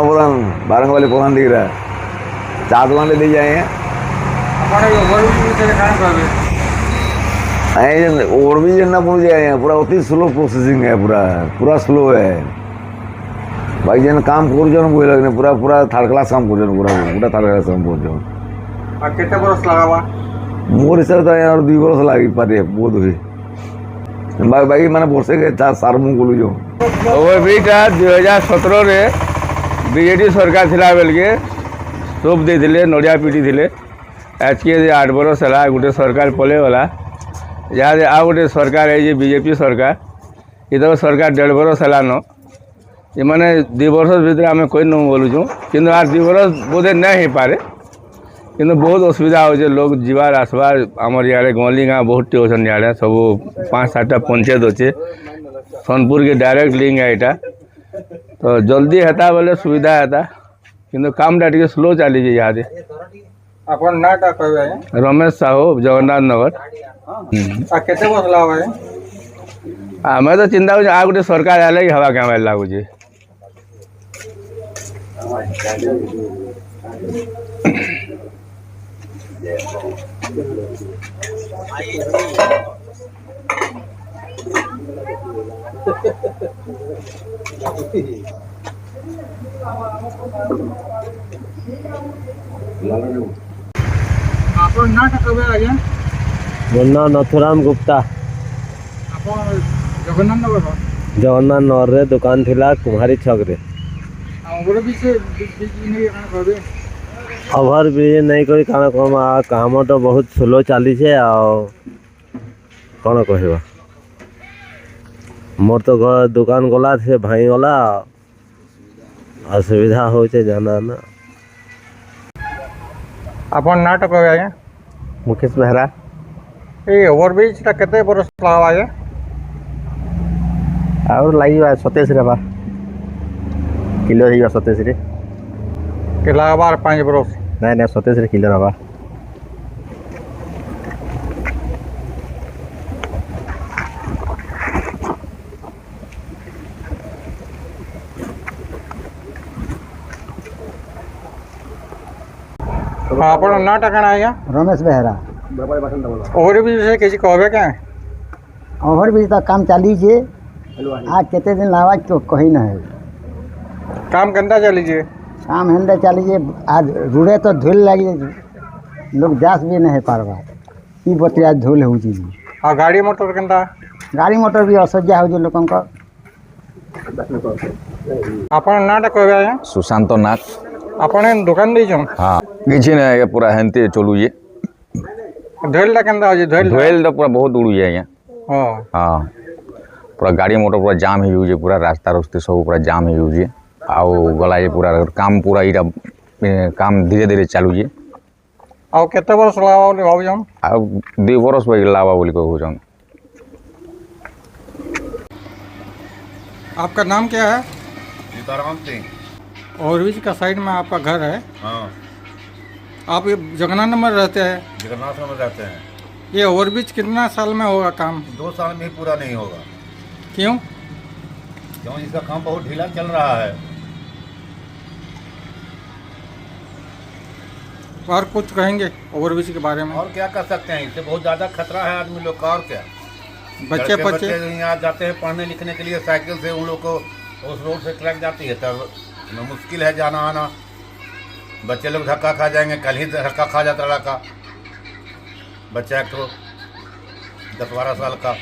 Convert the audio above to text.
गणप्रधान बारंगवाली प्रधान दिख रहा है। चार दुकान दे जाए हैं ओवरब्रिज ना पहुँच जाए हैं। पूरा अति स्लो प्रोसेसिंग है, पूरा पूरा स्लो है भाई। जेन काम कर बुझे लगने पूरा पूरा थर्ड क्लास काम कर पूरा पूरा थर्ड क्लास काम कर केते बरस लगा मोर हिसाब से यार 2 बरस लगी पारे बहुत हुई बाकी मैंने बर्षे के सार मुँह बोलू जो ओवरब्रिजटा 2017 रे बीजेडी सरकार थिला बेल के सोप देथिले नड़िया पिटी थिले। आज के 8 बरस है गोटे सरकार पले गला जहाँ आ गोटे सरकार है बीजेपी सरकार ये तो सरकार 1.5 बरस है न ये मैंने 2 बरस भीतर आम कही न बोलुँ कि 2 बरस बोधे नहीं हो पारे कि बहुत असुविधा हो लोग जीवार आसबार आमर इे गली गाँ बहुत टी अच्छा इे सब 5-7टा पंचायत अच्छे सोनपुर के डायरेक्ट लिंक है यहाँ तो जल्दी हेता बोले सुविधा हेता कि कामटा टे स्लो चली यहाँ रमेश साहू जगन्नाथ नगर आम तो चिंता आ गोटे सरकार आए हवा क्या लगुच मो ना नथुराम गुप्ता जगन्नाथ नगर रे दुकान थिला कुम्हारी छक रे ओभर ब्रिज नहीं कोई काम तो बहुत स्लो चली से कौन कह मोर तो घर दुकान गला से भाई गला असुविधा हो जाना ना। अपन नाट कहे आज्ञा मुकेश बेहरा ये ओवरब्रिज केते बरस लगा आज्ञा और लगे 27 रे बा किलो है 27 रे के लगाबार 5 बरस नहीं 27 रे किलो रहा ଆପଣ ନାଁଟା କାଣା ଆଜ୍ଞା? रमेश बेहरा। ओवरब्रिज से किसी कहबे क्या ओवरब्रिज तो काम चली छे आज केते दिन लावा तो कही ना है काम केंता चली जे काम हेंदे चली छे आज रुड़े तो धूल लगी लोग जास भी नहीं पारबा ई बतिया धूल हो जी और गाड़ी मोटर केंता गाड़ी मोटर भी असज्जा हो लोकन को। आपण नाँटा कहबे आज्ञा? सुशांत नाथ आपण दुकान देछन हाँ किसी नहीं पूरा हेंते चलू ये धोलटा केंता हो जे धोल तो पूरा बहुत उड़ू है यहाँ हां हाँ पूरा गाड़ी मोटर पूरा जाम हो पूरा रास्ता रस्ते सब पूरा जाम हो आओ गला पूरा काम पूरा इटा काम धीरे धीरे चालू है और केते बरस लावा बोली भाबुछन आ 2 बरस लावा बोली कहूँ। आपका नाम क्या है? सीताराम सिंह। ओवरब्रिज का साइड में आपका घर है। हाँ आप ये जगन्नाथ नगर रहते हैं? जगन्नाथ में रहते हैं। ये ओवरब्रिज कितना साल में होगा काम? 2 साल में ही पूरा नहीं होगा। क्यों? क्यों इसका काम बहुत ढीला चल रहा है। और कुछ कहेंगे ओवरब्रिज के बारे में? और क्या कर सकते हैं, इससे बहुत ज़्यादा खतरा है आदमी लोग का। और क्या बच्चे यहाँ जाते हैं पढ़ने लिखने के लिए साइकिल से, उन लोग को उस रोड से ट्रक जाती है तब मुश्किल है जाना आना। बच्चे लोग धक्का खा जाएंगे। कल ही धक्का खा जाता लड़का बच्चा एक तो 10-12 साल का।